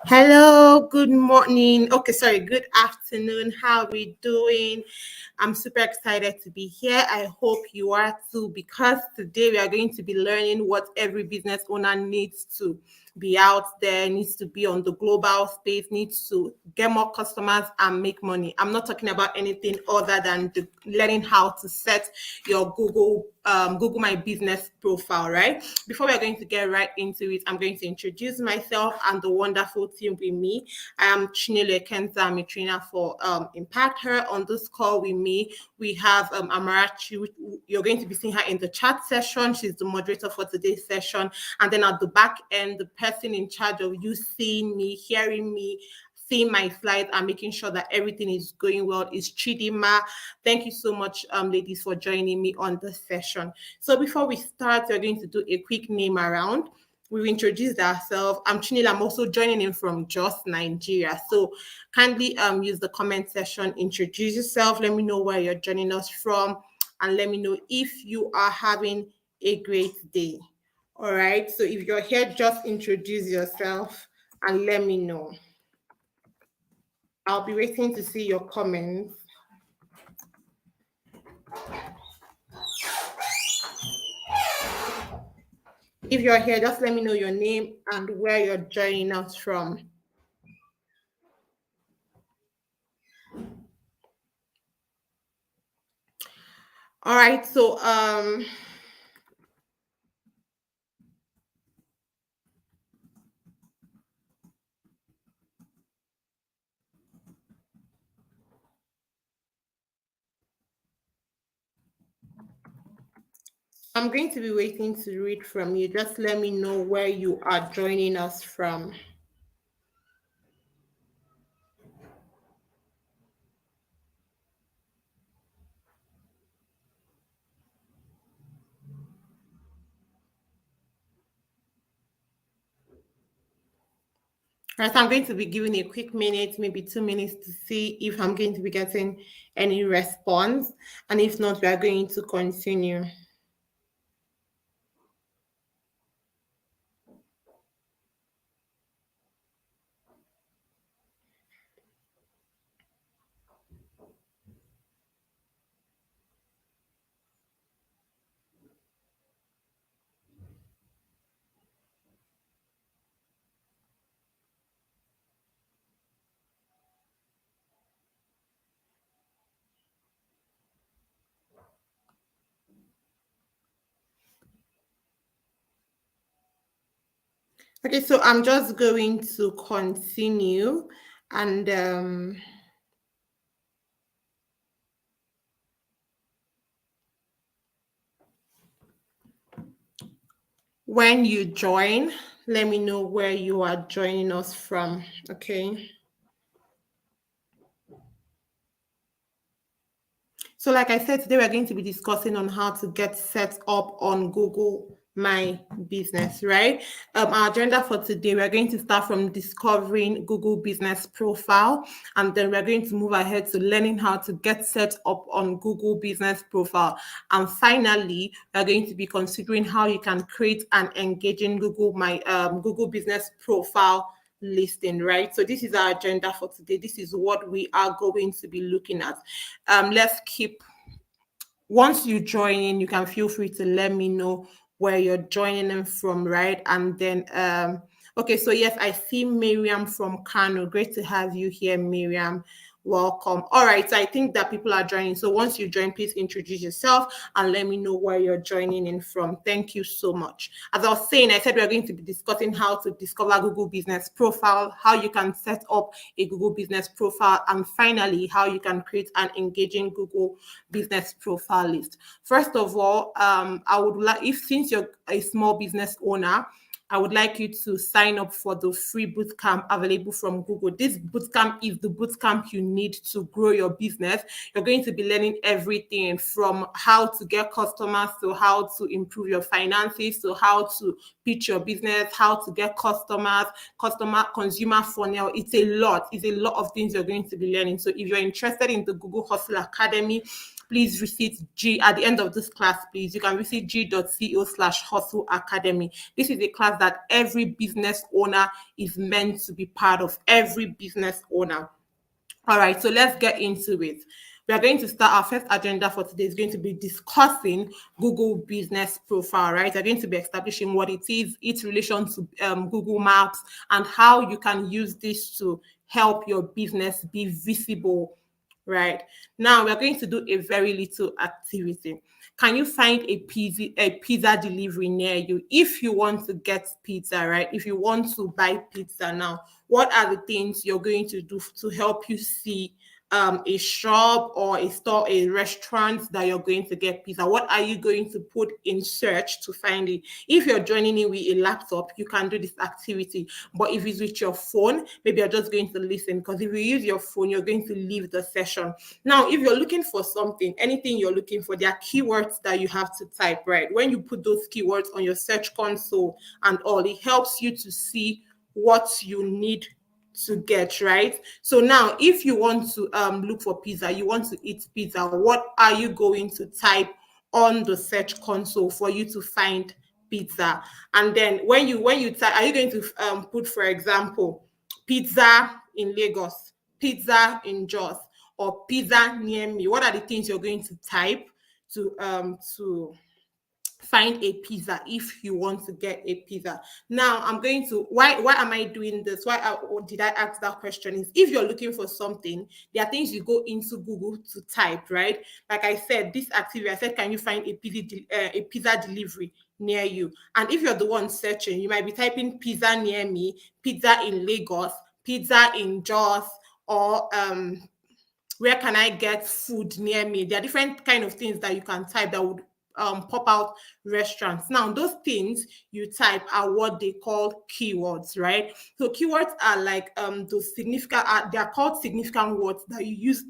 Hello, good morning. Okay, sorry, good afternoon. How are we doing? I'm super excited to be here. I hope you are too, because today we are going to be learning what every business owner needs to be out there, needs to be on the global space, needs to get more customers and make money. I'm not talking about anything other than learning how to set your Google My Business profile, right? Before we're going to get right into it, I'm going to introduce myself and the wonderful team with me. I am Chinelo Kenza. I'm a trainer for Impact Her. On this call with me, we have Amarachi. You're going to be seeing her in the chat session. She's the moderator for today's session. And then at the back end, the person in charge of you seeing me, hearing me, seeing my slides and making sure that everything is going well is Chidima. Thank you so much, ladies, for joining me on this session. So before we start, we're going to do a quick name around. We've introduced ourselves. I'm Chinelo. I'm also joining in from Jos, Nigeria. So kindly use the comment section, introduce yourself, let me know where you're joining us from, and let me know if you are having a great day. All right. So if you're here, just introduce yourself and let me know. I'll be waiting to see your comments. If you're here, just let me know your name and where you're joining us from. All right, so I'm going to be waiting to read from you. Just let me know where you are joining us from. Right, so I'm going to be giving a quick minute, maybe 2 minutes, to see if I'm going to be getting any response. And if not, we are going to continue. Okay, so I'm just going to continue, and when you join, let me know where you are joining us from. Okay. So like I said, today we're going to be discussing on how to get set up on Google My Business, right? Our agenda for today, we're going to start from discovering Google Business Profile, and then we're going to move ahead to learning how to get set up on Google Business Profile. And finally, we're going to be considering how you can create an engaging Google Business Profile listing, right? So this is our agenda for today. This is what we are going to be looking at. Let's keep, once you join in, you can feel free to let me know where you're joining in from, right? And then okay, so yes, I see Miriam from Kano. Great to have you here, Miriam. Welcome. All right, so I think that people are joining. So once you join, please introduce yourself and let me know where you're joining in from. Thank you so much. As I was saying, I said we're going to be discussing how to discover Google Business Profile, how you can set up a Google Business Profile, and finally, how you can create an engaging Google Business Profile list. First of all, I would like, if since you're a small business owner, I would like you to sign up for the free bootcamp available from Google. This bootcamp is the bootcamp you need to grow your business. You're going to be learning everything from how to get customers, to how to improve your finances, to how to pitch your business, how to get customers, consumer funnel. It's a lot of things you're going to be learning. So if you're interested in the Google Hustle Academy, please visit G at the end of this class. Please, you can visit g.co/hustle academy. This is a class that every business owner is meant to be part of. Every business owner. All right, so let's get into it. We are going to start. Our first agenda for today is going to be discussing Google Business Profile, right? We're going to be establishing what it is, its relation to Google Maps, and how you can use this to help your business be visible, right? Now, we're going to do a very little activity. Can you find a pizza delivery near you? If you want to get pizza, right? If you want to buy pizza now, what are the things you're going to do to help you see a shop or a store, a restaurant that you're going to get pizza? What are you going to put in search to find it? If you're joining in with a laptop, you can do this activity. But if it's with your phone, maybe you're just going to listen, because if you use your phone, you're going to leave the session. Now, if you're looking for something, anything you're looking for, there are keywords that you have to type, right? When you put those keywords on your search console and all, it helps you to see what you need to get, right? So now, if you want to look for pizza, you want to eat pizza, what are you going to type on the search console for you to find pizza? And then when you type, are you going to put, for example, pizza in Lagos, pizza in Jos, or pizza near me? What are the things you're going to type to find a pizza if you want to get a pizza? Now, I'm going to, why am I doing this? Did I ask that question? Is if you're looking for something, there are things you go into Google to type, right? Like I said, this activity, I said, can you find a pizza delivery near you? And if you're the one searching, you might be typing pizza near me, pizza in Lagos, pizza in Jos, or where can I get food near me? There are different kind of things that you can type that would pop out restaurants. Now, those things you type are what they call keywords, right? So keywords are like those significant, they are called significant words that you use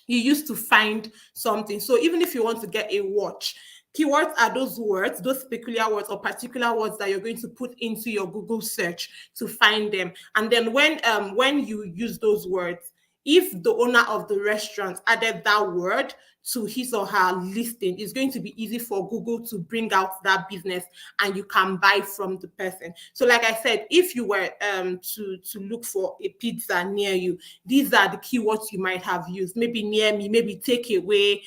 you use to find something. So even if you want to get a watch, keywords are those words, those peculiar words or particular words that you're going to put into your Google search to find them. And then when you use those words, if the owner of the restaurant added that word to his or her listing, it's going to be easy for Google to bring out that business and you can buy from the person. So like I said, if you were to look for a pizza near you, these are the keywords you might have used. Maybe near me, maybe takeaway,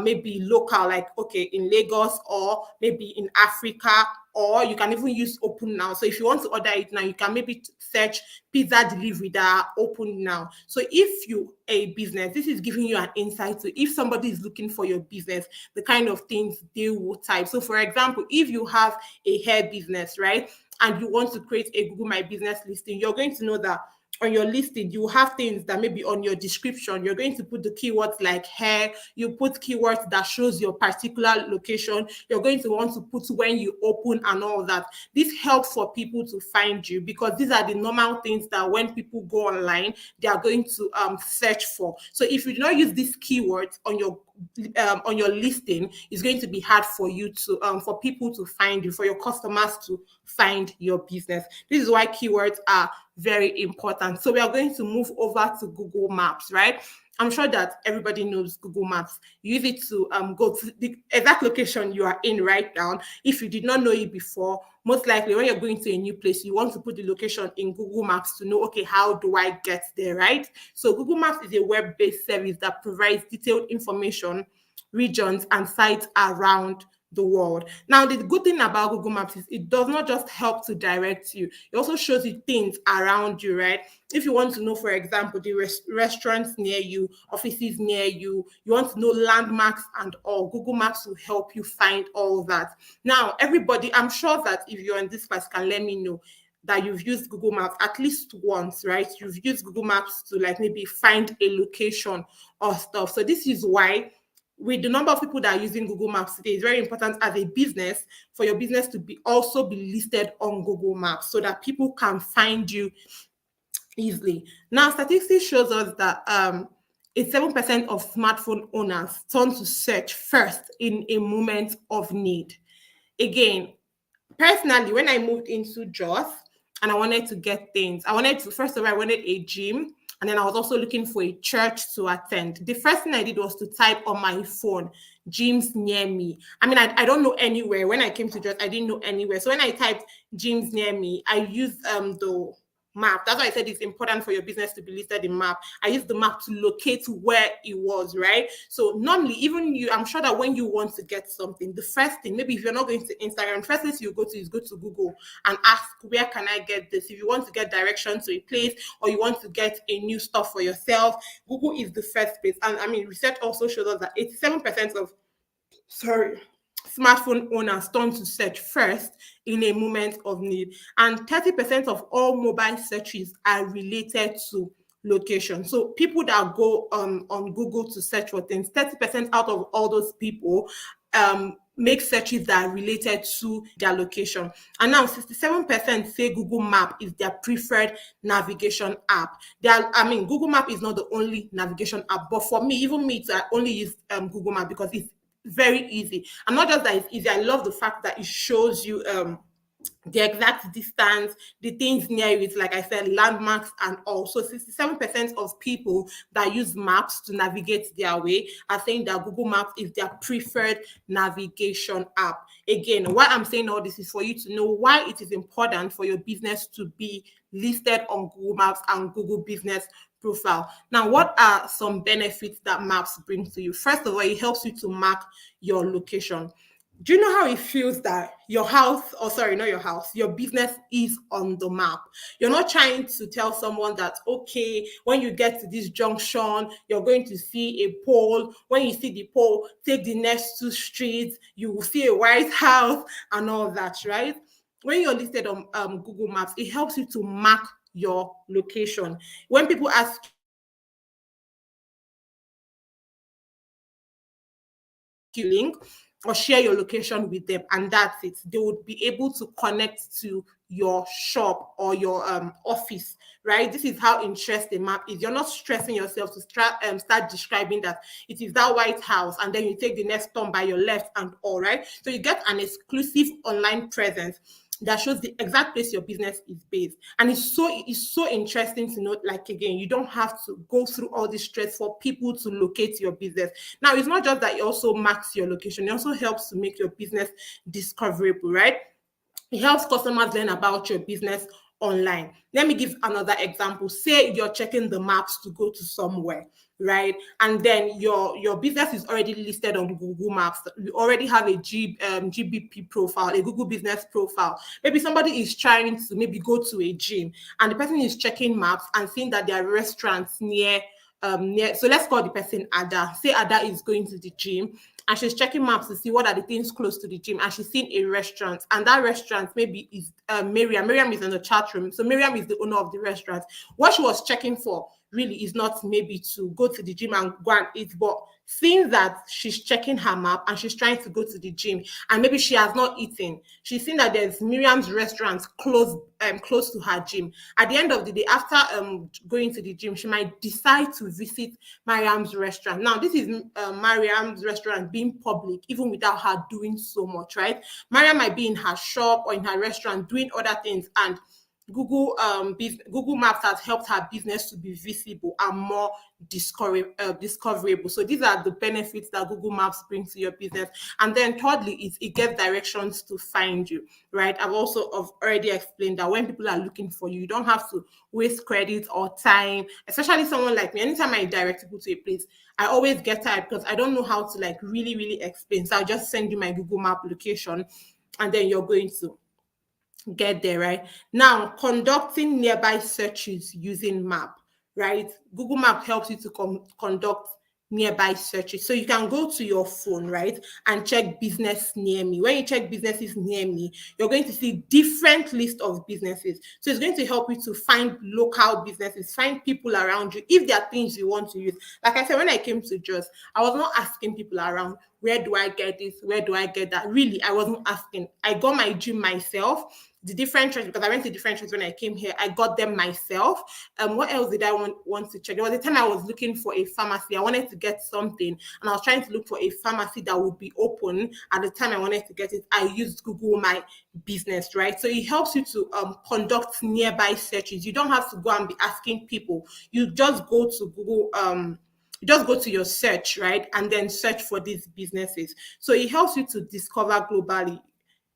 maybe local, like, okay, in Lagos, or maybe in Africa, or you can even use open now. So if you want to order it now, you can maybe search pizza delivery that are open now. So if you a business, this is giving you an insight to if somebody is looking for your business, the kind of things they will type. So for example, if you have a hair business, right, and you want to create a Google My Business listing, you're going to know that on your listing, you have things that maybe on your description, you're going to put the keywords like hair, you put keywords that shows your particular location, you're going to want to put when you open and all that. This helps for people to find you because these are the normal things that when people go online, they are going to search for. So if you do not use these keywords on your listing, it's going to be hard for you to for people to find you, for your customers to find your business. This is why keywords are very important. So we are going to move over to Google Maps, right? I'm sure that everybody knows Google Maps. You use it to go to the exact location you are in right now. If you did not know it before, most likely when you're going to a new place, you want to put the location in Google Maps to know, okay, how do I get there, right? So Google Maps is a web-based service that provides detailed information, regions, and sites around the world. Now, the good thing about Google Maps is it does not just help to direct you, it also shows you things around you, right? If you want to know, for example, the restaurants near you, offices near you, you want to know landmarks and all, Google Maps will help you find all that. Now, everybody, I'm sure that if you're in this class, can let me know that you've used Google Maps at least once, right? You've used Google Maps to like maybe find a location or stuff. So this is why with the number of people that are using Google Maps today, it's very important as a business for your business to be also be listed on Google Maps so that people can find you easily. Now, statistics shows us that 7% of smartphone owners turn to search first in a moment of need. Again, personally, when I moved into Jos and I wanted to get things, first of all, I wanted a gym. And then I was also looking for a church to attend. The first thing I did was to type on my phone, gyms near me. I mean, I don't know anywhere. When I came to Jos, I didn't know anywhere. So when I typed gyms near me, I used the map. That's why I said it's important for your business to be listed in map. I used the map to locate where it was, right? So normally, even you, I'm sure that when you want to get something, the first thing, maybe if you're not going to Instagram, first place you go to is go to Google and ask, where can I get this? If you want to get direction to a place or you want to get a new stuff for yourself, Google is the first place. And I mean, research also shows us that 87% of sorry, smartphone owners turn to search first in a moment of need. And 30% of all mobile searches are related to location. So people that go on Google to search for things, 30% out of all those people make searches that are related to their location. And now 67% say Google Map is their preferred navigation app. I mean, Google Map is not the only navigation app, but for me, even me, I only use Google Map because it's very easy. And not just that it's easy, I love the fact that it shows you the exact distance, the things near it, like I said, landmarks and all. So 67% of people that use maps to navigate their way are saying that Google Maps is their preferred navigation app. Again, why I'm saying all this is for you to know why it is important for your business to be listed on Google Maps and Google Business Profile. Now, what are some benefits that maps bring to you? First of all, it helps you to mark your location. Do you know how it feels that your house, or sorry, not your house, your business is on the map? You're not trying to tell someone that, okay, when you get to this junction, you're going to see a pole. When you see the pole, take the next two streets, you will see a White House and all that, right? When you're listed on Google Maps, it helps you to mark your location. When people ask you link or share your location with them, and that's it, they would be able to connect to your shop or your office, right? This is how interesting map is. You're not stressing yourself to start describing that it is that White House and then you take the next turn by your left and all, right? So you get an exclusive online presence that shows the exact place your business is based. And it's so interesting to note, like, again, you don't have to go through all this stress for people to locate your business. Now, it's not just that it also marks your location, it also helps to make your business discoverable, right? It helps customers learn about your business online. Let me give another example. Say you're checking the maps to go to somewhere, right? And then your business is already listed on Google Maps. You already have a GBP profile, a Google Business Profile. Maybe somebody is trying to maybe go to a gym, and the person is checking maps and seeing that there are restaurants near. So let's call the person Ada. Say Ada is going to the gym and she's checking maps to see what are the things close to the gym, and she's seen a restaurant, and that restaurant maybe is Miriam. Miriam is in the chat room, so Miriam is the owner of the restaurant. What she was checking for really is not maybe to go to the gym and go and eat, but seeing that she's checking her map and she's trying to go to the gym, and maybe she has not eaten, she's seen that there's Miriam's restaurant close to her gym. At the end of the day, after going to the gym, she might decide to visit Miriam's restaurant. Now, this is Miriam's restaurant being public, even without her doing so much, right? Miriam might be in her shop or in her restaurant doing other things, and Google Maps has helped her business to be visible and more discoverable. So these are the benefits that Google Maps brings to your business. And then thirdly, it gets directions to find you, right? I've already explained that when people are looking for you, you don't have to waste credit or time, especially someone like me. Anytime I direct people to a place, I always get tired because I don't know how to like really, really explain. So I'll just send you my Google Map location and then you're going to get there, right? Now, conducting nearby searches using map, right? Google Map helps you to conduct nearby searches. So you can go to your phone, right, and check business near me. When you check businesses near me, you're going to see different list of businesses. So it's going to help you to find local businesses, find people around you if there are things you want to use. Like I said, when I came to Jos, I was not asking people around, where do I get this? Where do I get that? Really, I wasn't asking. I got my gym myself. the different church, because I went to different churches when I came here. I got them myself. What else did I want to check? There was a time I was looking for a pharmacy. I wanted to get something, and I was trying to look for a pharmacy that would be open at the time I wanted to get it. I used Google My Business, right? So it helps you to conduct nearby searches. You don't have to go and be asking people. You just go to Google. You just go to your search, right, and then search for these businesses. So it helps you to discover globally,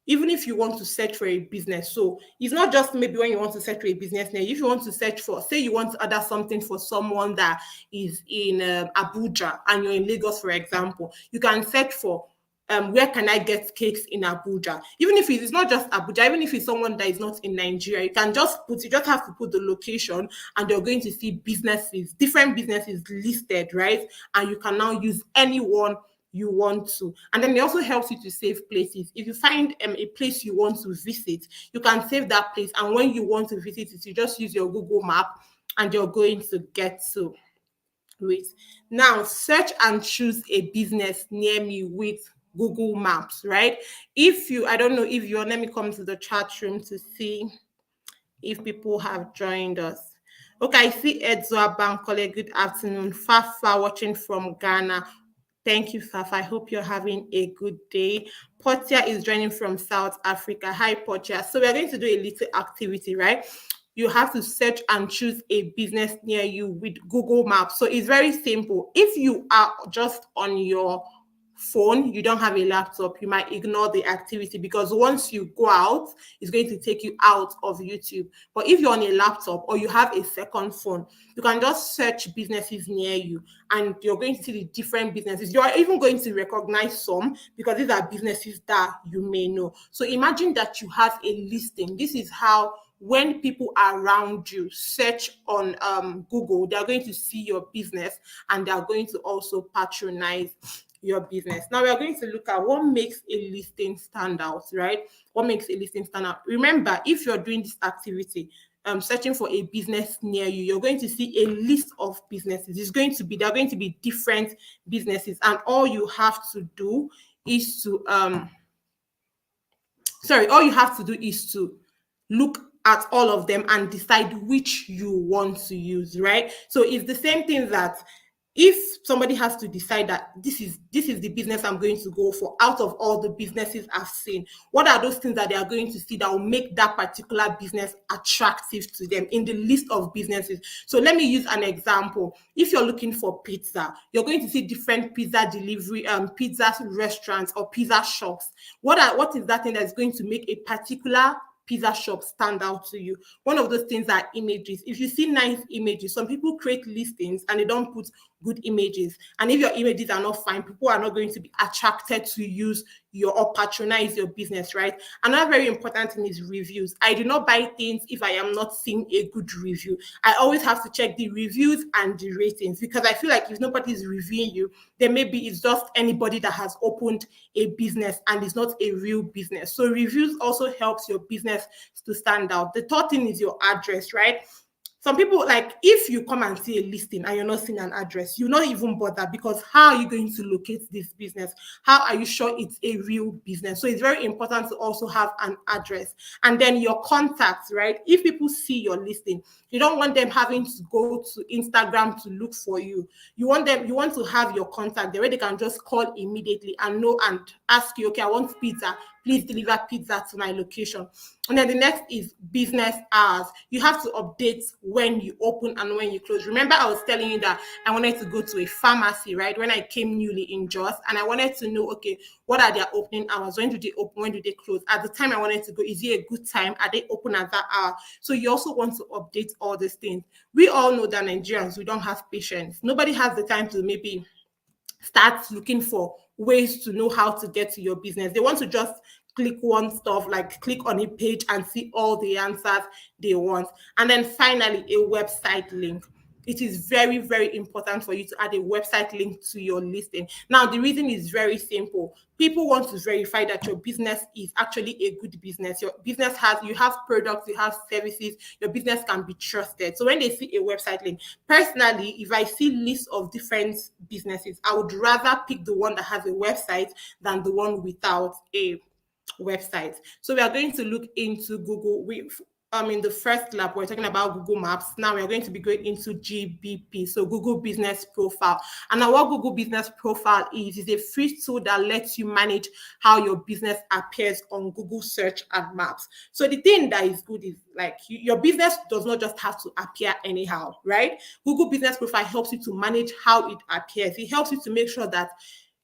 even if you want to search for a business. So it's not just maybe when you want to search for a business name. If you want to search for, say you want to order something for someone that is in Abuja and you're in Lagos, for example, you can search for where can I get cakes in Abuja? Even if it's not just Abuja, even if it's someone that is not in Nigeria, you just have to put the location, and you're going to see businesses, different businesses listed, right? And you can now use anyone you want to. And then it also helps you to save places. If you find a place you want to visit, you can save that place. And when you want to visit it, you just use your Google map and you're going to get to it. Now, search and choose a business near me with Google Maps, right? If you, I don't know if you're, let me come to the chat room to see if people have joined us. Okay, I see Edzwa Bankole. Good afternoon. Fafa watching from Ghana. Thank you, Fafa. I hope you're having a good day. Portia is joining from South Africa. Hi, Portia. So we're going to do a little activity, right? You have to search and choose a business near you with Google Maps. So it's very simple. If you are just on your phone, you don't have a laptop, you might ignore the activity, because once you go out, it's going to take you out of YouTube. But if you're on a laptop or you have a second phone, you can just search businesses near you, and you're going to see the different businesses. You're even going to recognize some, because these are businesses that you may know. So imagine that you have a listing. This is how, when people around you search on Google, they're going to see your business, and they're going to also patronize your business. Now we're going to look at what makes a listing stand out, right? What makes a listing stand out? Remember, if you're doing this activity, searching for a business near you, you're going to see a list of businesses. There are going to be different businesses, and all you have to do is to look at all of them and decide which you want to use, right? So it's the same thing that if somebody has to decide that this is the business I'm going to go for out of all the businesses I've seen, what are those things that they are going to see that will make that particular business attractive to them in the list of businesses? So let me use an example. If you're looking for pizza, you're going to see different pizza delivery, pizza restaurants or pizza shops. What is that thing that's going to make a particular pizza shop stand out to you? One of those things are images. If you see nice images, some people create listings and they don't put good images. And if your images are not fine, people are not going to be attracted to use your or patronize your business, right? Another very important thing is reviews. I do not buy things if I am not seeing a good review. I always have to check the reviews and the ratings, because I feel like if nobody is reviewing you, then maybe it's just anybody that has opened a business and it's not a real business. So reviews also helps your business to stand out. The third thing is your address, right? Some people, like, if you come and see a listing and you're not seeing an address, you're not even bother, because how are you going to locate this business? How are you sure it's a real business? So it's very important to also have an address. And then your contacts, right? If people see your listing, you don't want them having to go to Instagram to look for you. You want to have your contact the way they can just call immediately and know and ask you, okay, I want pizza. Please deliver pizza to my location. And then the next is business hours. You have to update when you open and when you close. Remember, I was telling you that I wanted to go to a pharmacy, right? When I came newly in Jos, and I wanted to know, okay, what are their opening hours? When do they open? When do they close? At the time I wanted to go, is it a good time? Are they open at that hour? So you also want to update all these things. We all know that Nigerians, we don't have patience. Nobody has the time to maybe start looking for ways to know how to get to your business. They want to just click one stuff, like click on a page and see all the answers they want. And then finally, a website link. It is very, very important for you to add a website link to your listing. Now, the reason is very simple. People want to verify that your business is actually a good business. Your business you have products, you have services, your business can be trusted. So when they see a website link, personally, if I see lists of different businesses, I would rather pick the one that has a website than the one without a website. So we are going to look into Google. In the first lab, we're talking about Google Maps. Now we're going to be going into GBP, so Google Business Profile. And now what Google Business Profile is a free tool that lets you manage how your business appears on Google Search and Maps. So the thing that is good is like your business does not just have to appear anyhow, right? Google Business Profile helps you to manage how it appears. It helps you to make sure that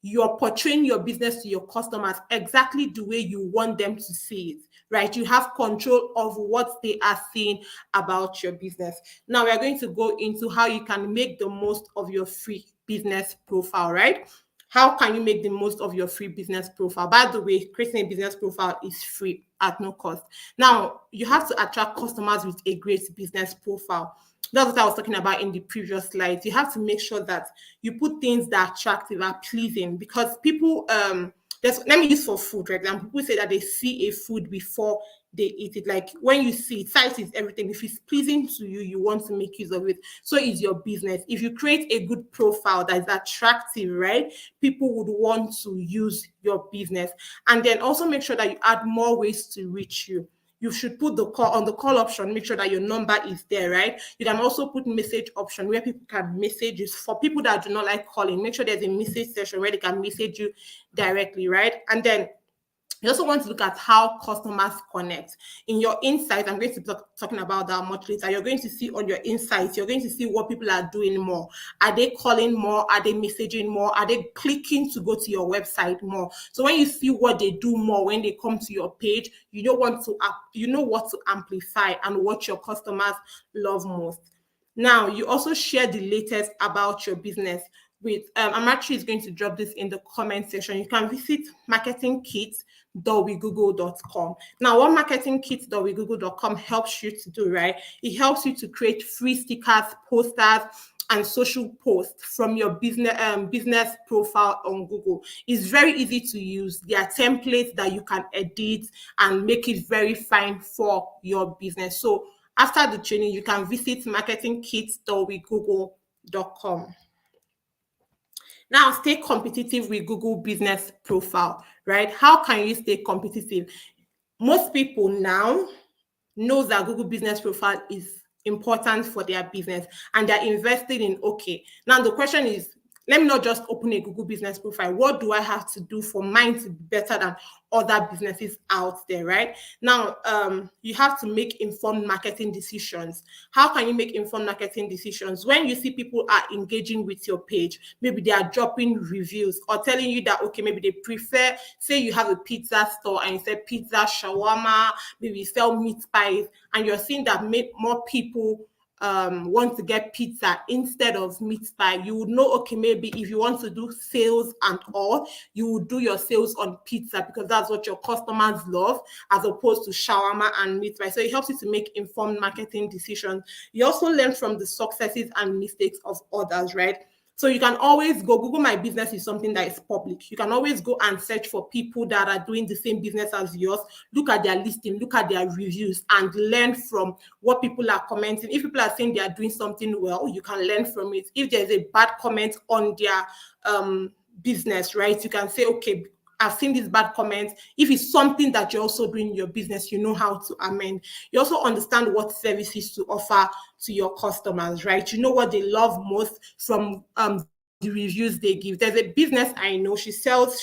you're portraying your business to your customers exactly the way you want them to see it, right? You have control of what they are seeing about your business. Now we are going to go into how you can make the most of your free business profile, right? How can you make the most of your free business profile? By the way, creating a business profile is free at no cost. Now, you have to attract customers with a great business profile. That's what I was talking about in the previous slides. You have to make sure that you put things that are attractive, are pleasing, because people let me use for food, for example. People say that they see a food before they eat it. Like when you see it, sight is everything. If it's pleasing to you, you want to make use of it. So is your business. If you create a good profile that is attractive, right, people would want to use your business. And then also make sure that you add more ways to reach you. You should put the call on the call option, make sure that your number is there, right? You can also put message option where people can message you. For people that do not like calling, make sure there's a message section where they can message you directly, right? And then you also want to look at how customers connect. In your insights, I'm going to be talking about that much later. You're going to see on your insights, you're going to see what people are doing more. Are they calling more? Are they messaging more? Are they clicking to go to your website more? So when you see what they do more when they come to your page, you know what to amplify and what your customers love most. Now, you also share the latest about your business with I'm actually going to drop this in the comment section. You can visit marketingkit.wegoogle.com. Now, what marketingkit.wegoogle.com helps you to do, right? It helps you to create free stickers, posters, and social posts from your business profile on Google. It's very easy to use. There are templates that you can edit and make it very fine for your business. So after the training, you can visit marketingkit.wegoogle.com. Now, stay competitive with Google Business Profile, right? How can you stay competitive? Most people now know that Google Business Profile is important for their business and they're invested in, okay, now the question is, let me not just open a Google Business Profile. What do I have to do for mine to be better than other businesses out there, right? Now, you have to make informed marketing decisions. How can you make informed marketing decisions? When you see people are engaging with your page, maybe they are dropping reviews or telling you that, okay, maybe they prefer, say you have a pizza store and you say pizza, shawarma, maybe you sell meat pies, and you're seeing that more people want to get pizza instead of meat pie, you would know, okay, maybe if you want to do sales and all, you would do your sales on pizza because that's what your customers love, as opposed to shawarma and meat pie. So it helps you to make informed marketing decisions. You also learn from the successes and mistakes of others, right? So you can always go, Google My Business is something that is public. You can always go and search for people that are doing the same business as yours, look at their listing, look at their reviews, and learn from what people are commenting. If people are saying they are doing something well, you can learn from it. If there's a bad comment on their business, right, you can say, okay, I've seen these bad comments. If it's something that you're also doing in your business, you know how to amend. You also understand what services to offer to your customers, right? You know what they love most from the reviews they give. There's a business I know, she sells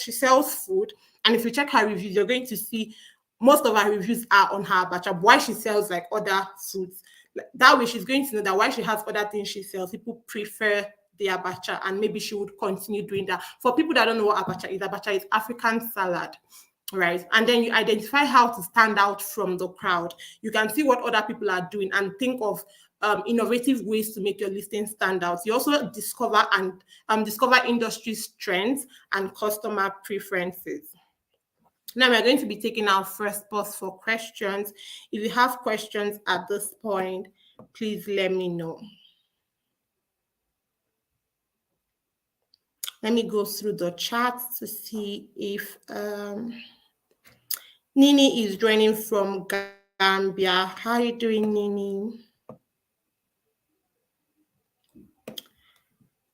food, and if you check her reviews, you're going to see most of her reviews are on her abacha. Why she sells like other foods. That way, she's going to know that why she has other things she sells, people prefer the abacha, and maybe she would continue doing that. For people that don't know what abacha is African salad, right? And then you identify how to stand out from the crowd. You can see what other people are doing and think of innovative ways to make your listing stand out. You also discover industry trends and customer preferences. Now we're going to be taking our first pause for questions. If you have questions at this point, please let me know. Let me go through the chat to see if Nini is joining from Gambia. How are you doing, Nini?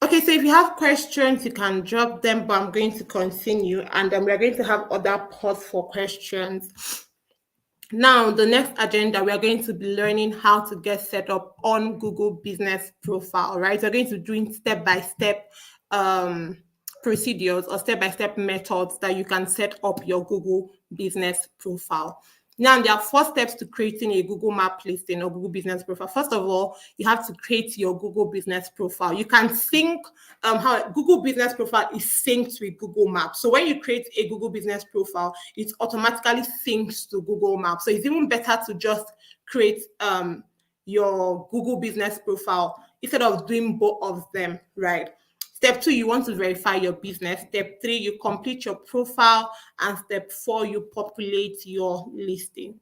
Okay, so if you have questions, you can drop them, but I'm going to continue, and then we're going to have other parts for questions. Now, the next agenda, we are going to be learning how to get set up on Google Business Profile, right? We're going to be doing step-by-step procedures or step-by-step methods that you can set up your Google Business Profile. Now, there are 4 steps to creating a Google Map listing or Google Business Profile. First of all, you have to create your Google Business Profile. You can sync how Google Business Profile is synced with Google Maps. So when you create a Google Business Profile, it automatically syncs to Google Maps. So it's even better to just create your Google Business Profile instead of doing both of them, right? Step 2, you want to verify your business. Step 3, you complete your profile. And step 4, you populate your listing.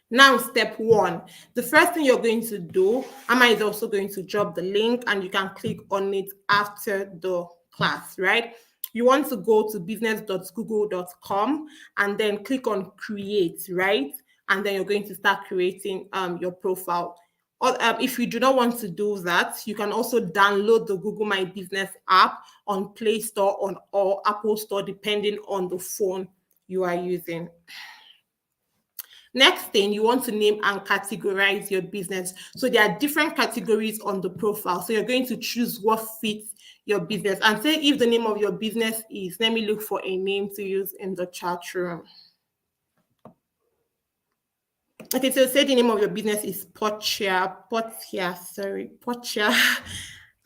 Now, step 1, the first thing you're going to do, Amma is also going to drop the link and you can click on it after the class, right? You want to go to business.google.com and then click on create, right? And then you're going to start creating your profile. Or, if you do not want to do that, you can also download the Google My Business app on Play Store or Apple Store, depending on the phone you are using. Next thing, you want to name and categorize your business. So there are different categories on the profile. So you're going to choose what fits your business. And say if the name of your business is, let me look for a name to use in the chat room. Okay, so say the name of your business is Pocha.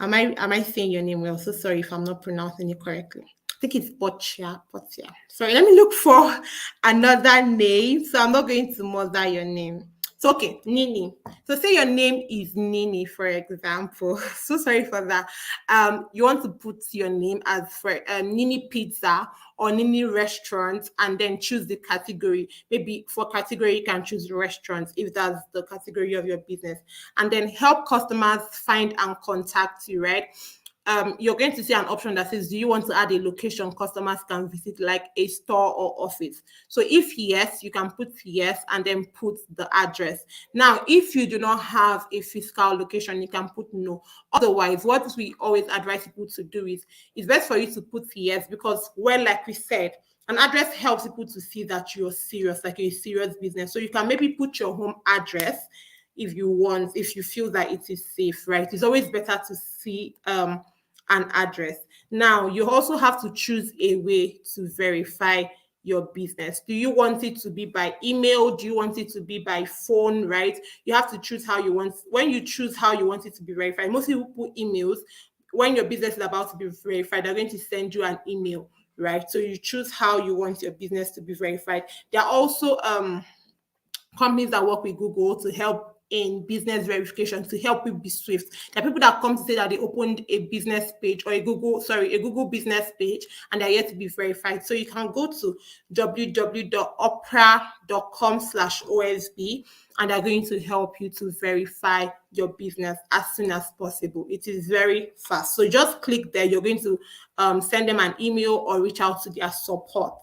Am I saying your name well? So sorry if I'm not pronouncing it correctly. I think it's Pocha. Sorry, let me look for another name. So I'm not going to murder your name. So okay, Nini. So say your name is Nini, for example. So sorry for that. You want to put your name as for Nini Pizza or Nini Restaurant, and then choose the category. Maybe for category, you can choose restaurants if that's the category of your business. And then help customers find and contact you, right? You're going to see an option that says, do you want to add a location customers can visit, like a store or office? So if yes, you can put yes and then put the address. Now, if you do not have a physical location, you can put no. Otherwise, what we always advise people to do is, it's best for you to put yes, because, well, like we said, an address helps people to see that you're serious, like a serious business. So you can maybe put your home address if you want, if you feel that it is safe, right? It's always better to see an address. Now, you also have to choose a way to verify your business. Do you want it to be by email? Do you want it to be by phone, right? You have to choose how you want. When you choose how you want it to be verified, most people put emails. When your business is about to be verified, they're going to send you an email, right? So you choose how you want your business to be verified. There are also companies that work with Google to help in business verification, to help you be swift. There are people that come to say that they opened a business page or a Google business page and they're yet to be verified. So you can go to www.opera.com/OSB and they're going to help you to verify your business as soon as possible. It is very fast. So just click there. You're going to send them an email or reach out to their support.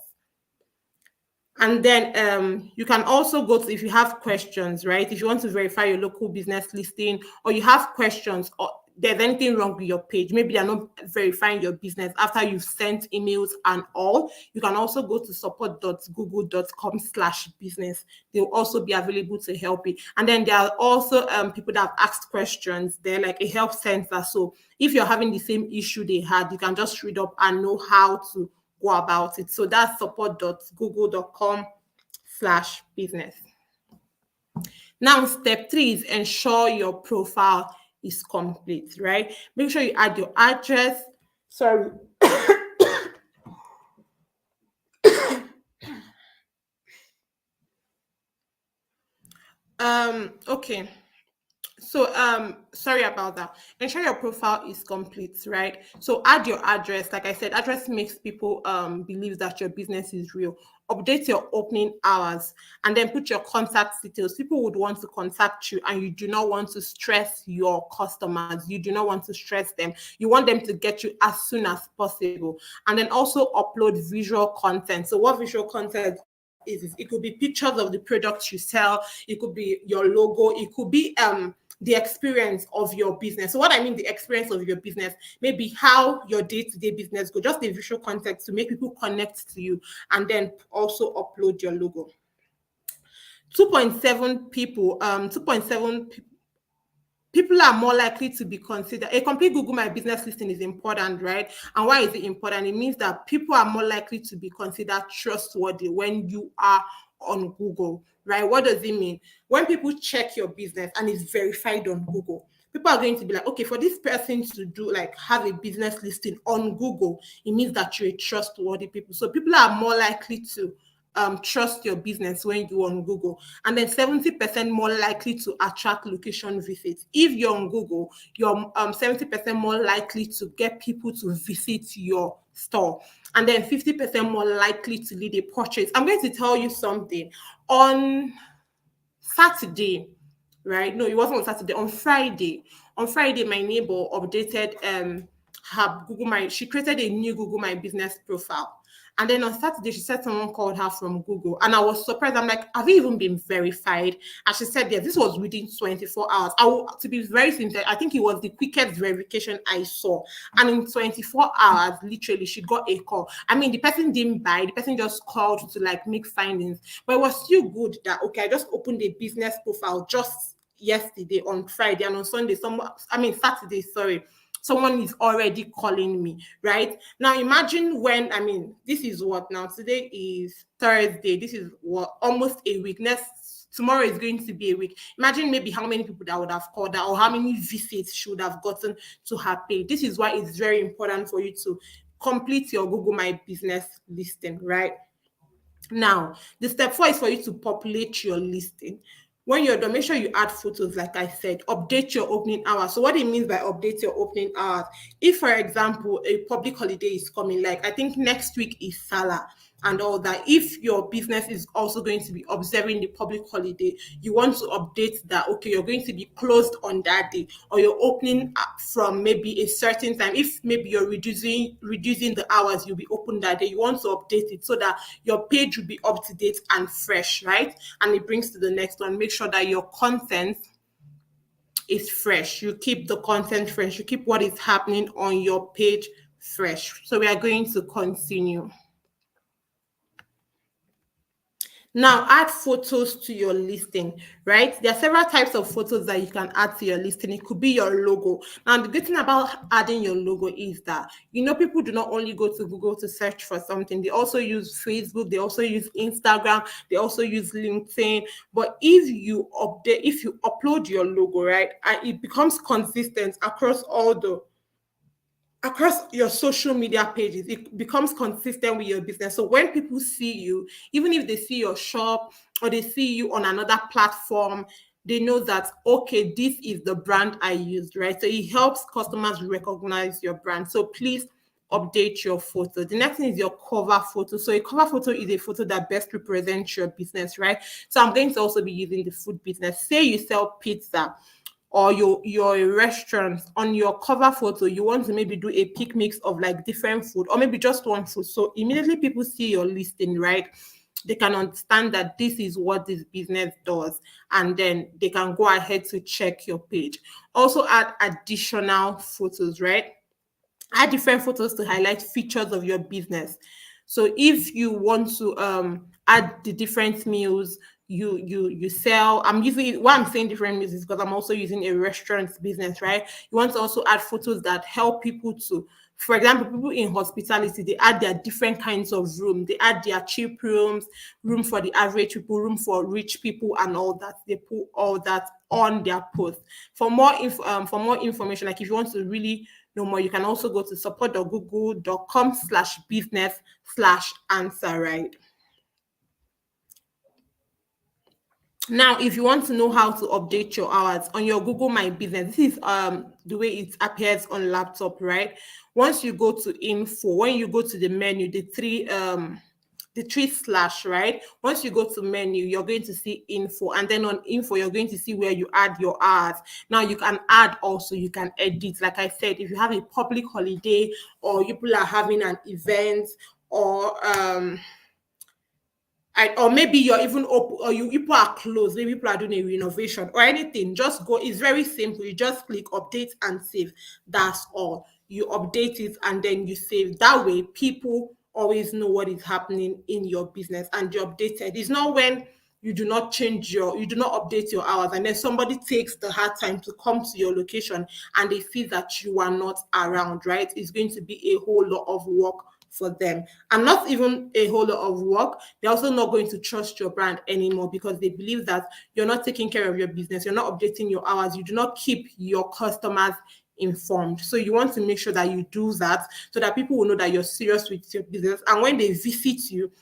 And then you can also go to, if you have questions, right? If you want to verify your local business listing, or you have questions, or there's anything wrong with your page, maybe they're not verifying your business after you've sent emails and all, you can also go to support.google.com/business. They'll also be available to help you. And then there are also people that have asked questions. They're like a help center. So if you're having the same issue they had, you can just read up and know how to go about it. So that's support.google.com/business. Now, step 3 is ensure your profile is complete, right? Make sure you add your address. Sorry. Okay. So sorry about that. Ensure your profile is complete, right? So add your address. Like I said, address makes people believe that your business is real. Update your opening hours and then put your contact details. People would want to contact you and you do not want to stress your customers. You do not want to stress them. You want them to get you as soon as possible. And then also upload visual content. So what visual content is, it could be pictures of the products you sell, it could be your logo, it could be the experience of your business. So what I mean, the experience of your business, maybe how your day-to-day business go, just a visual context to make people connect to you, and then also upload your logo. 2.7 people, 2.7 people are more likely to be considered. A complete Google My Business listing is important, right? And why is it important? It means that people are more likely to be considered trustworthy when you are on Google, right? What does it mean? When people check your business and it's verified on Google, people are going to be like, okay, for this person to do like have a business listing on Google, it means that you're a trustworthy people. So people are more likely to trust your business when you're on Google. And then 70% more likely to attract location visits. If you're on Google, you're 70% more likely to get people to visit your store. And then 50% more likely to lead a purchase. I'm going to tell you something. On Saturday, right? No, it wasn't on Saturday. On Friday. On Friday, my neighbor updated her Google My. She created a new Google My Business profile. And then on Saturday, she said someone called her from Google. And I was surprised. I'm like, have you even been verified? And she said, yeah, this was within 24 hours. To be very sincere, I think it was the quickest verification I saw. And in 24 hours, literally, she got a call. I mean, the person didn't buy, the person just called to like make findings. But it was still good that, okay, I just opened a business profile just yesterday on Friday, and on Sunday, Saturday, sorry, someone is already calling me, right? Now imagine when, this is what now, today is Thursday, this is what, almost a week. Tomorrow is going to be a week. Imagine maybe how many people that would have called her, or how many visits she would have gotten to her page. This is why it's very important for you to complete your Google My Business listing, right? Now, the step 4 is for you to populate your listing. When you're done, make sure you add photos, like I said. Update your opening hours. So what it means by update your opening hours, if, for example, a public holiday is coming, like I think next week is Salah and all that, if your business is also going to be observing the public holiday, you want to update that, okay, you're going to be closed on that day, or you're opening up from maybe a certain time. If maybe you're reducing the hours you'll be open that day, you want to update it so that your page will be up to date and fresh, right? And it brings to the next one. Make sure that your content is fresh. You keep the content fresh. You keep what is happening on your page fresh. So we are going to continue. Now, add photos to your listing, right? There are several types of photos that you can add to your listing. It could be your logo. Now, the good thing about adding your logo is that, people do not only go to Google to search for something. They also use Facebook. They also use Instagram. They also use LinkedIn. But if you upload your logo, right, and it becomes consistent across your social media pages, it becomes consistent with your business. So when people see you, even if they see your shop or they see you on another platform, they know that, okay, this is the brand I used, right? So it helps customers recognize your brand. So please update your photo. The next thing is your cover photo. So a cover photo is a photo that best represents your business, right? So I'm going to also be using the food business. Say you sell pizza, or you're a restaurant. On your cover photo, you want to maybe do a pick mix of like different food, or maybe just one food. So immediately people see your listing, right, they can understand that this is what this business does, and then they can go ahead to check your page. Also add additional photos, right? Add different photos to highlight features of your business. So if you want to add the different meals you sell, I'm using, why I'm saying different meals is because I'm also using a restaurant business, right? You want to also add photos that help people to, for example, people in hospitality, they add their different kinds of room. They add their cheap rooms, room for the average people, room for rich people, and all that. They put all that on their post. For more information, like if you want to really know more, you can also go to support.google.com/business/answer, right? Now, if you want to know how to update your hours on your Google My Business, this is the way it appears on laptop, right? Once you go to info, when you go to the menu, the three slash, right? Once you go to menu, you're going to see info, and then on info, you're going to see where you add your hours. Now you can add, also you can edit. Like I said, if you have a public holiday, or people are having an event, or or maybe you're even open, or you people are closed, maybe people are doing a renovation or anything. Just go. It's very simple. You just click update and save. That's all. You update it and then you save. That way, people always know what is happening in your business and you're updated. It's not when you do not update your hours and then somebody takes the hard time to come to your location and they see that you are not around, right? It's going to be a whole lot of work for them, and not even a whole lot of work. They're also not going to trust your brand anymore because they believe that you're not taking care of your business, you're not updating your hours, you do not keep your customers informed. So you want to make sure that you do that so that people will know that you're serious with your business, and when they visit you,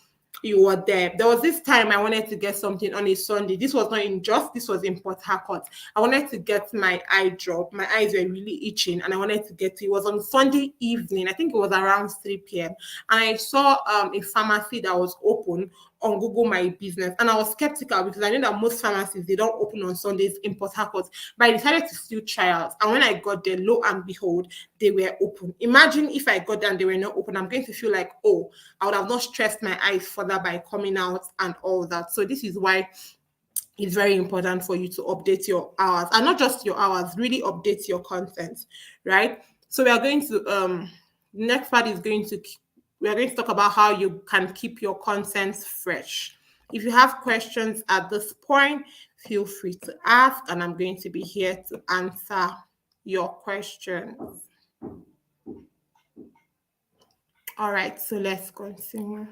you were there. There was this time I wanted to get something on a Sunday. This was not in Just, this was in Port Harcourt. I wanted to get my eye drop. My eyes were really itching and I wanted to get it. It was on Sunday evening. I think it was around 3 p.m. And I saw a pharmacy that was open on Google My Business. And I was skeptical because I know that most pharmacies, they don't open on Sundays in Port Harcourt. But I decided to still try out. And when I got there, lo and behold, they were open. Imagine if I got there and they were not open, I'm going to feel like, oh, I would have not stressed my eyes further by coming out and all that. So this is why it's very important for you to update your hours, and not just your hours, really update your content, right? So we are going to next part is going to we are going to talk about how you can keep your content fresh. If you have questions at this point, feel free to ask, and I'm going to be here to answer your questions. All right, so let's continue.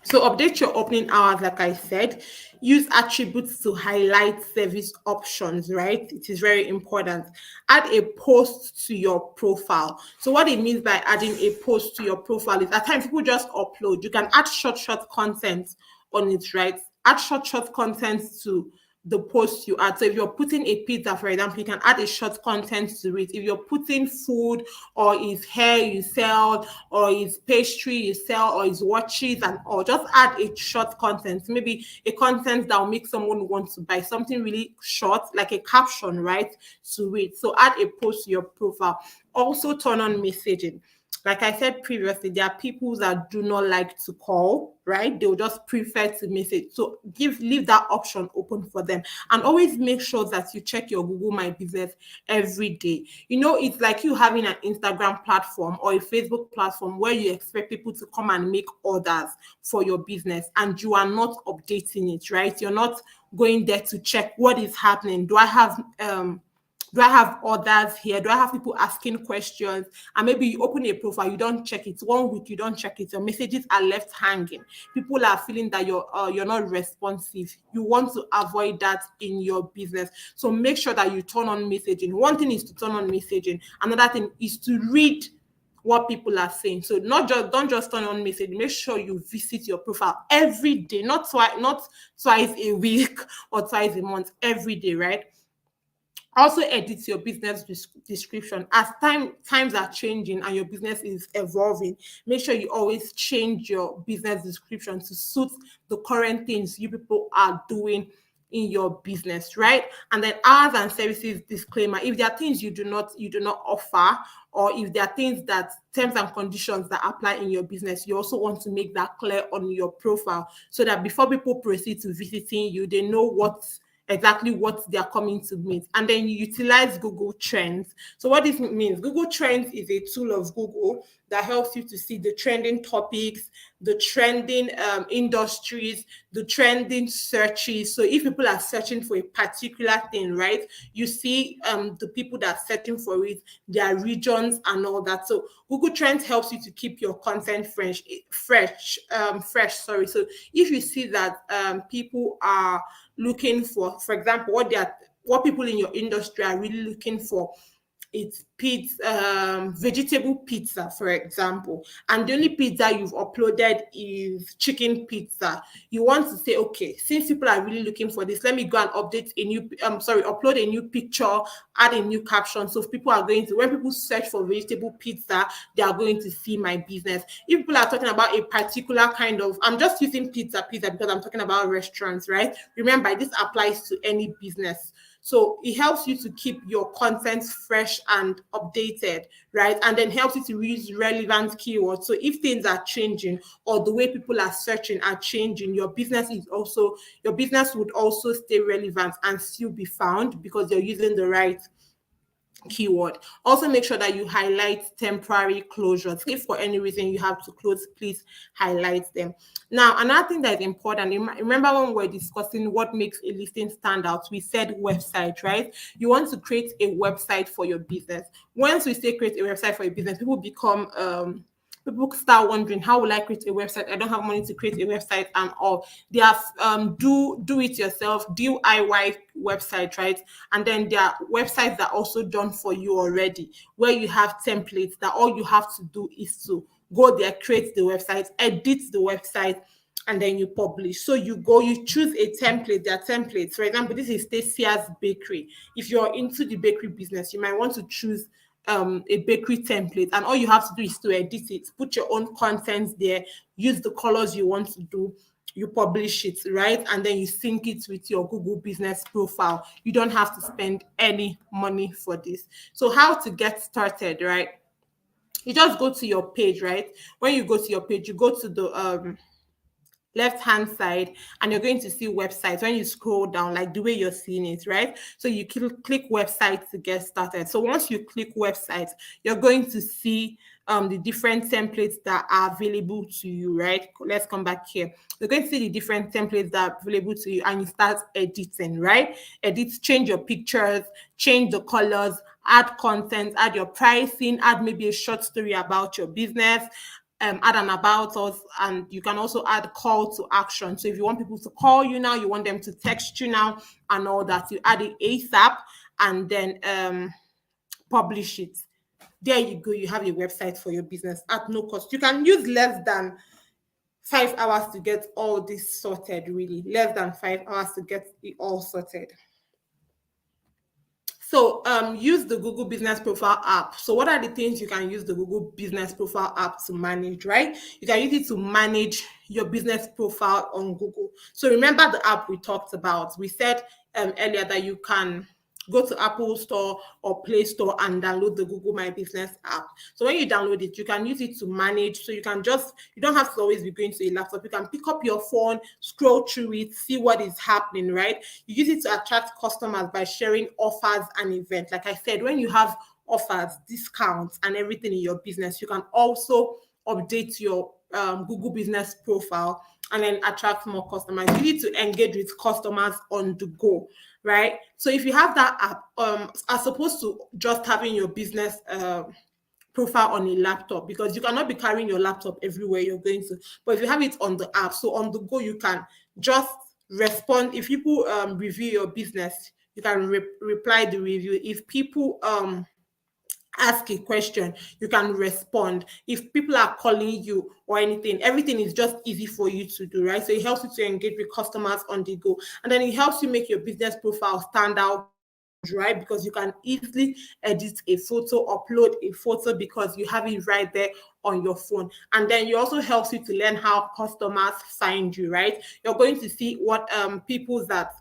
So update your opening hours, like I said. Use attributes to highlight service options, right? It is very important. Add a post to your profile. So what it means by adding a post to your profile is at times people just upload. You can add short content on it, right? Add short content to the post you add. So if you're putting a pizza, for example, you can add a short content to it. If you're putting food, or is hair you sell, or is pastry you sell, or is watches and all, just add a short content. Maybe a content that will make someone want to buy something really short, like a caption, right, to it. So add a post to your profile. Also turn on messaging. Like I said previously, there are people that do not like to call, right? They'll just prefer to message. So leave that option open for them. And always make sure that you check your Google My Business every day. You know, it's like you having an Instagram platform or a Facebook platform where you expect people to come and make orders for your business and you are not updating it, right? You're not going there to check what is happening. Do I have orders here? Do I have people asking questions? And maybe you open a profile, you don't check it. 1 week, you don't check it. Your messages are left hanging. People are feeling that you're not responsive. You want to avoid that in your business. So make sure that you turn on messaging. One thing is to turn on messaging. Another thing is to read what people are saying. So don't just turn on message. Make sure you visit your profile every day, not twice a week or twice a month, every day, right? Also edit your business description as times are changing and your business is evolving. Make sure you always change your business description to suit the current things you people are doing in your business, right? And then hours and services disclaimer. If there are things you do not offer, or if there are things that terms and conditions that apply in your business, you also want to make that clear on your profile so that before people proceed to visiting you, they know exactly what they are coming to meet. And then you utilize Google Trends. So what this means, Google Trends is a tool of Google that helps you to see the trending topics, the trending industries, the trending searches. So if people are searching for a particular thing, right, you see the people that are searching for it, their regions and all that. So Google Trends helps you to keep your content fresh. Sorry. So if you see that people are looking for example, what people in your industry are really looking for, it's pizza, vegetable pizza, for example, and the only pizza you've uploaded is chicken pizza. You want to say, okay, since people are really looking for this, let me go and upload a new picture, add a new caption. So people are going to, when people search for vegetable pizza, they are going to see my business. If people are talking about a particular kind of, I'm just using pizza because I'm talking about restaurants, right? Remember, this applies to any business. So it helps you to keep your content fresh and updated, right? And then helps you to use relevant keywords. So if things are changing or the way people are searching are changing, your business would also stay relevant and still be found because you're using the right keyword. Also, make sure that you highlight temporary closures. If for any reason you have to close, please highlight them. Now, another thing that is important, remember when we were discussing what makes a listing stand out, we said website, right? You want to create a website for your business. Once we say create a website for your business, people start wondering, how will I create a website? I don't have money to create a website and all. They have do it yourself, DIY website, right? And then there are websites that are also done for you already, where you have templates that all you have to do is to go there, create the website, edit the website, and then you publish. So you choose a template. There are templates. For example, this is Stacey's Bakery. If you're into the bakery business, you might want to choose a bakery template, and all you have to do is to edit it, put your own contents there, use the colors you want to do, you publish it, right? And then you sync it with your Google business profile. You don't have to spend any money for this. So how to get started, right? You just go to your page, right? When you go to your page, you go to the left hand side, and you're going to see websites. When you scroll down, like the way you're seeing it, right? So you click website to get started. So once you click website, you're going to see the different templates that are available to you, right? Let's come back here. You're going to see the different templates that are available to you, and you start editing, right? Change your pictures, change the colors, add content, add your pricing, add maybe a short story about your business, add an about us, and you can also add call to action. So if you want people to call you now, you want them to text you now, and all that, you add it ASAP, and then publish it. There you go. You have a website for your business at no cost. You can use less than 5 hours to get all this sorted. Really, less than 5 hours to get it all sorted. So use the Google Business Profile app. So what are the things you can use the Google Business Profile app to manage, right? You can use it to manage your business profile on Google. So remember the app we talked about. We said earlier that you can go to Apple Store or Play Store and download the Google My Business app. So when you download it, you can use it to manage. So you don't have to always be going to a laptop. You can pick up your phone, scroll through it, see what is happening, right? You use it to attract customers by sharing offers and events. Like I said, when you have offers, discounts, and everything in your business, you can also update your Google Business Profile and then attract more customers. You need to engage with customers on the go, right? So if you have that app, as opposed to just having your business profile on a laptop, because you cannot be carrying your laptop everywhere you're going to. But if you have it on the app, so on the go, you can just respond. If people review your business, you can reply the review. If people ask a question, you can respond. If people are calling you or anything, everything is just easy for you to do, right? So it helps you to engage with customers on the go, and then it helps you make your business profile stand out, right? Because you can easily edit a photo, upload a photo, because you have it right there on your phone. And then it also helps you to learn how customers find you, right? You're going to see what people that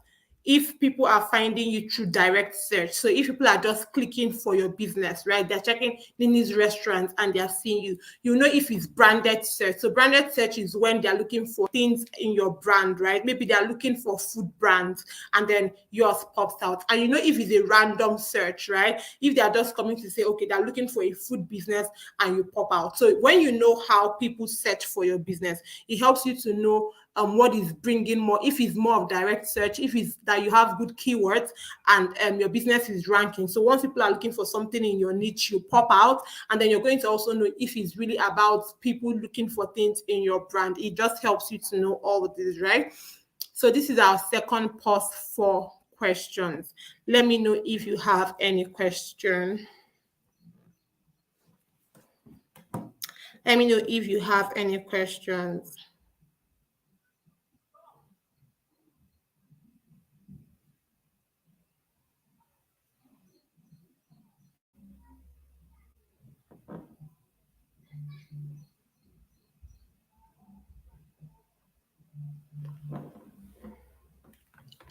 if people are finding you through direct search. So if people are just clicking for your business, right? They're checking Nini's restaurants and they're seeing you. You know if it's branded search. So branded search is when they're looking for things in your brand, right? Maybe they're looking for food brands and then yours pops out. And you know if it's a random search, right? If they're just coming to say, okay, they're looking for a food business and you pop out. So when you know how people search for your business, it helps you to know what is bringing more, if it's more of direct search, if it's that you have good keywords and your business is ranking. So once people are looking for something in your niche, you pop out, and then you're going to also know if it's really about people looking for things in your brand. It just helps you to know all of this, right? So this is our second pause for questions. Let me know if you have any question. Let me know if you have any questions.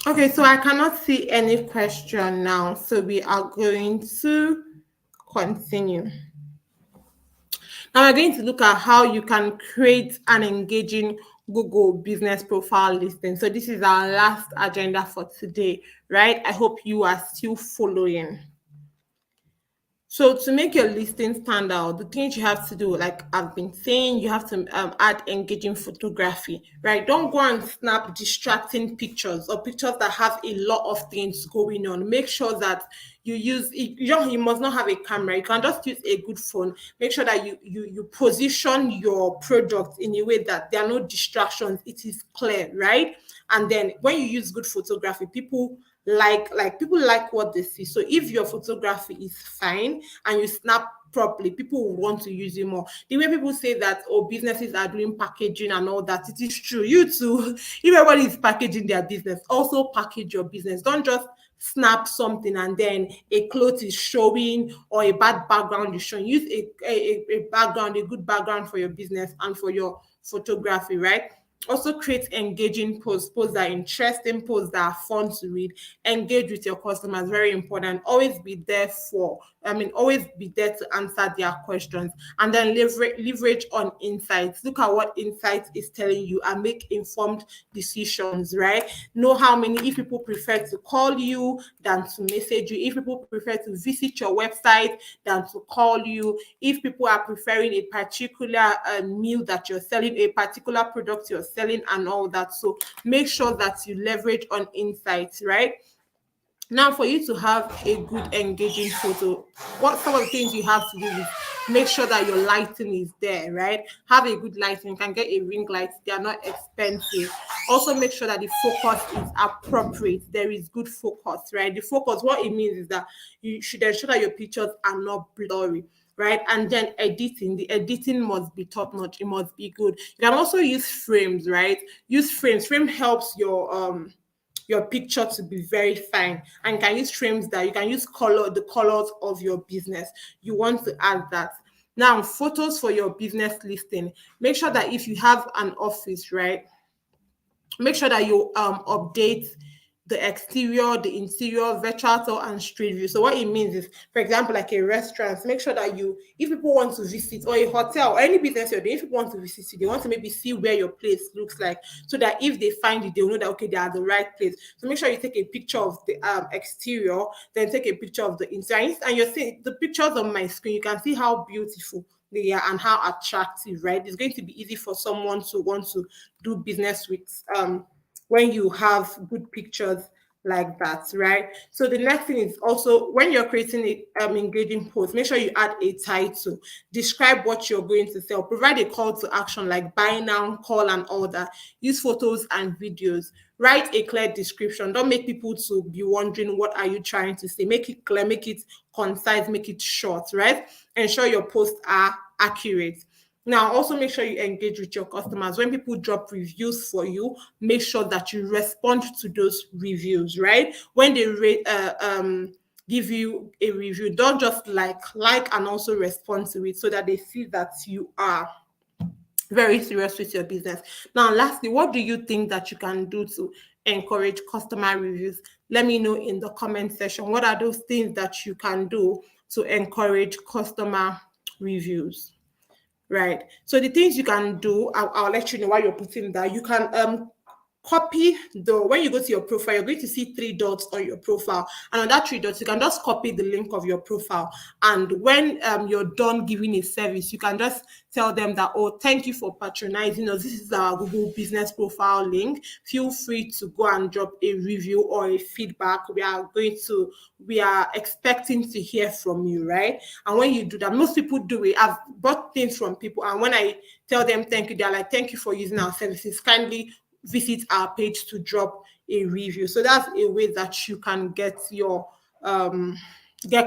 Okay, so I cannot see any question now. So we are going to continue. Now we're going to look at how you can create an engaging Google business profile listing. So this is our last agenda for today, right? I hope you are still following. So to make your listing stand out, the things you have to do, like I've been saying, you have to add engaging photography, right? Don't go and snap distracting pictures or pictures that have a lot of things going on. Make sure that you use you must not have a camera. You can just use a good phone. Make sure that you position your product in a way that there are no distractions. It is clear, right? And then when you use good photography, people like what they see. So if your photography is fine and you snap properly, people will want to use you more. The way people say that, oh, businesses are doing packaging and all that, it is true. You too, if everybody is packaging their business, also package your business. Don't just snap something and then a cloth is showing or a bad background is showing. Use a background, a good background for your business and for your photography, right? Also create engaging posts that are interesting, posts that are fun to read. Engage with your customers, very important. Always be there always be there to answer their questions. And then leverage on insights. Look at what insights is telling you and make informed decisions, right? Know how many, if people prefer to call you than to message you, if people prefer to visit your website than to call you, if people are preferring a particular meal that you're selling, a particular product you're selling, and all that. So make sure that you leverage on insights, right? Now, for you to have a good engaging photo, what some of the things you have to do is make sure that your lighting is there, right? Have a good lighting. You can get a ring light, they are not expensive. Also, make sure that the focus is appropriate. There is good focus, right? The focus, what it means is that you should ensure that your pictures are not blurry, right? And then editing, the editing must be top notch, it must be good. You can also use frames, right? Use frames. Frame helps your picture to be very fine, and you can use frames that you can use the colors of your business. You want to add that. Now, photos for your business listing. Make sure that if you have an office, right, make sure that you update the exterior, the interior, virtual tour, and street view. So what it means is, for example, like a restaurant, make sure that if people want to visit, or a hotel, or any business you're doing, if people want to visit you, they want to maybe see where your place looks like, so that if they find it, they'll know that, okay, they are the right place. So make sure you take a picture of the exterior, then take a picture of the interior. And you're seeing the pictures on my screen, you can see how beautiful they are and how attractive, right? It's going to be easy for someone to want to do business with when you have good pictures like that, right? So the next thing is also, when you're creating a engaging post, make sure you add a title. Describe what you're going to sell. Provide a call to action like buy now, call, and all that. Use photos and videos. Write a clear description. Don't make people to be wondering, what are you trying to say? Make it clear, make it concise, make it short, right? Ensure your posts are accurate. Now, also make sure you engage with your customers. When people drop reviews for you, make sure that you respond to those reviews, right? When they give you a review, don't just like and also respond to it, so that they see that you are very serious with your business. Now, lastly, what do you think that you can do to encourage customer reviews? Let me know in the comment section. What are those things that you can do to encourage customer reviews? Right. So the things you can do, I'll let you know while you're putting that. You can copy when you go to your profile, you're going to see three dots on your profile, and on that three dots you can just copy the link of your profile. And when you're done giving a service, you can just tell them that, oh, thank you for patronizing us, this is our Google business profile link, feel free to go and drop a review or a feedback. We are expecting to hear from you, right? And when you do that, most people do it. I've bought things from people, and when I tell them thank you, they're like, thank you for using our services, kindly visit our page to drop a review. So that's a way that you can get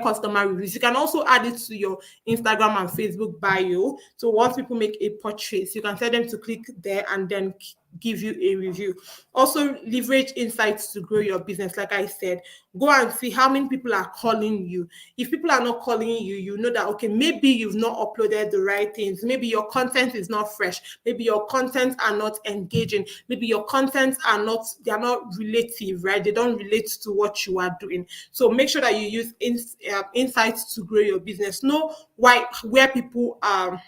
customer reviews. You can also add it to your Instagram and Facebook bio. So once people make a purchase, you can tell them to click there and then give you a review. Also, leverage insights to grow your business. Like I said, go and see how many people are calling you. If people are not calling you, you know that, okay, maybe you've not uploaded the right things. Maybe your content is not fresh. Maybe your content are not engaging. Maybe your content are not, they are not relative, right? They don't relate to what you are doing. So make sure that you use insights to grow your business. Know where people are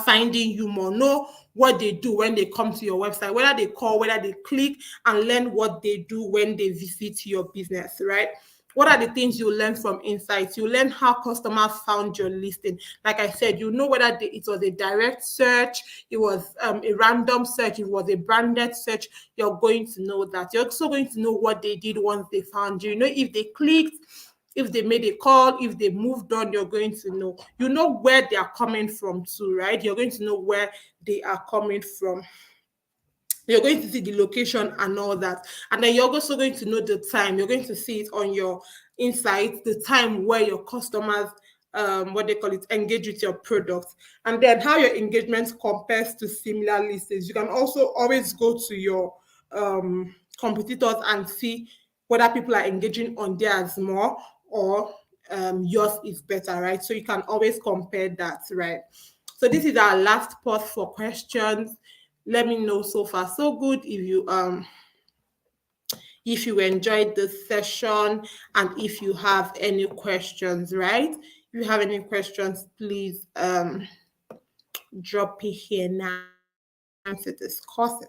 finding you more. Know what they do when they come to your website, whether they call, whether they click, and learn what they do when they visit your business, right? What are the things you learn from insights? You learn how customers found your listing. Like I said, you know whether it was a direct search, it was a random search, it was a branded search. You're going to know that. You're also going to know what they did once they found you. You know if they clicked, if they made a call, if they moved on, you're going to know. You know where they are coming from too, right? You're going to know where they are coming from. You're going to see the location and all that. And then you're also going to know the time. You're going to see it on your insights, the time where your customers, what they call it, engage with your product. And then how your engagement compares to similar listings. You can also always go to your competitors and see whether people are engaging on theirs more, or yours is better, right? So you can always compare that, right? So this is our last pause for questions. Let me know so far so good if you enjoyed this session, and if you have any questions, right? If you have any questions, please drop it here now to discuss it.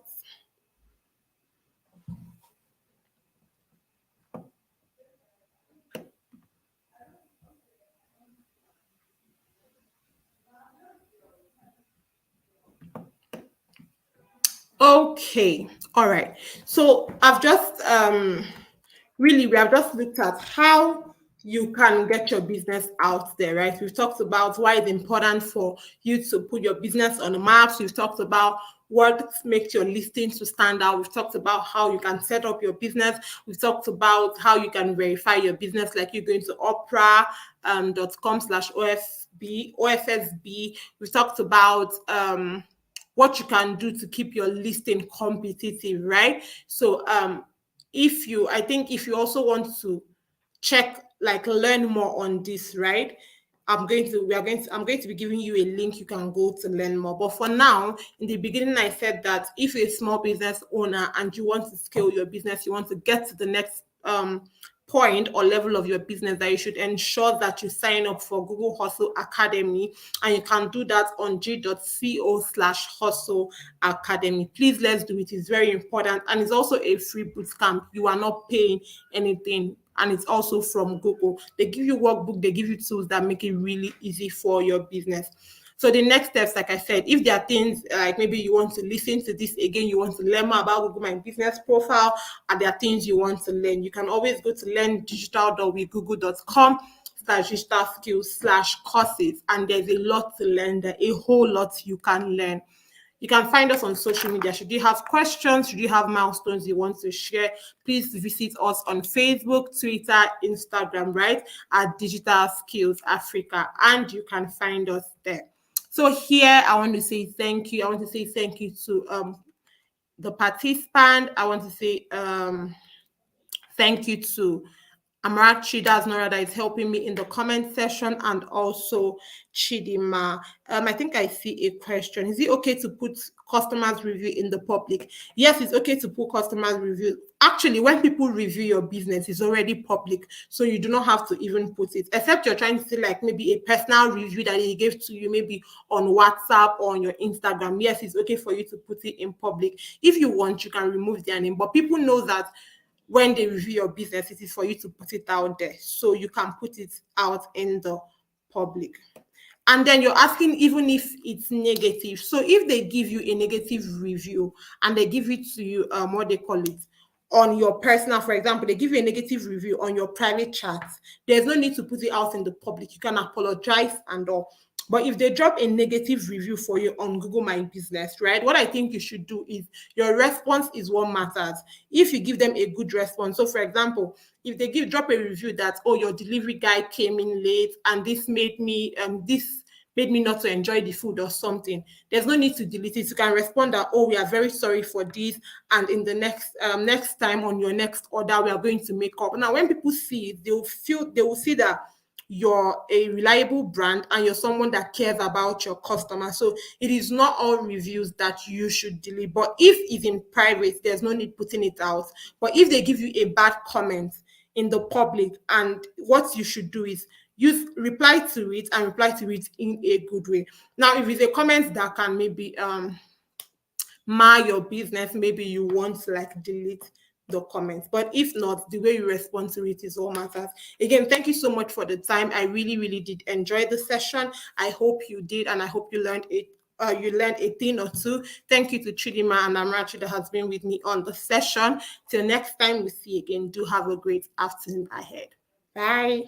Okay, all right. So I've just really, we have just looked at how you can get your business out there, right? We've talked about why it's important for you to put your business on the maps. We've talked about what makes your listings to stand out. We've talked about how you can set up your business. We've talked about how you can verify your business, like you're going to opera.com/OFSB. We've talked about what you can do to keep your listing competitive, right? So I think if you also want to check, like learn more on this, right? I'm going to be giving you a link you can go to learn more. But for now, in the beginning, I said that if you're a small business owner and you want to scale your business, you want to get to the next point or level of your business, that you should ensure that you sign up for Google Hustle Academy, and you can do that on g.co/hustle academy. Please, let's do it. It's very important, and it's also a free bootcamp. You are not paying anything, and it's also from Google. They give you workbook, they give you tools that make it really easy for your business. So the next steps, like I said, if there are things like maybe you want to listen to this again, you want to learn more about Google My Business Profile, and there are things you want to learn, you can always go to learndigital.withgoogle.com/digital skills/courses, and there's a lot to learn there, a whole lot you can learn. You can find us on social media. Should you have questions, should you have milestones you want to share, please visit us on Facebook, Twitter, Instagram, right? At Digital Skills Africa, and you can find us there. So here, I want to say thank you. I want to say thank you to the participant. I want to say thank you to Amarachi, that's Nora, that is helping me in the comment section, and also Chidima. I think I see a question. Is it okay to put customers' review in the public? Yes, it's okay to put customers' review. Actually, when people review your business, it's already public, so you do not have to even put it, except you're trying to say like maybe a personal review that they gave to you, maybe on WhatsApp or on your Instagram. Yes, it's okay for you to put it in public. If you want, you can remove their name, but people know that when they review your business, it is for you to put it out there. So you can put it out in the public. And then you're asking even if it's negative. So if they give you a negative review and they give it to you, what they call it, on your personal, for example, they give you a negative review on your private chat, there's no need to put it out in the public. You can apologize and all. But if they drop a negative review for you on Google My Business, right, what I think you should do is your response is what matters. If you give them a good response, so for example, if they drop a review that, oh, your delivery guy came in late and this made me not to enjoy the food or something, there's no need to delete it. You can respond that, oh, we are very sorry for this, and in the next time on your next order, we are going to make up. Now, when people see it, they will see that you're a reliable brand and you're someone that cares about your customer. So it is not all reviews that you should delete. But if it's in private, there's no need putting it out. But if they give you a bad comment in the public, and what you should do is use reply to it, and reply to it in a good way. Now, if it's a comment that can maybe mar your business, maybe you want to like delete the comments. But if not, the way you respond to it is all matters. Again, thank you so much for the time. I really, really did enjoy the session. I hope you did, and I hope you learned it. You learned a thing or two. Thank you to Chidima and Amrachi that has been with me on the session. Till next time we see again, do have a great afternoon ahead. Bye.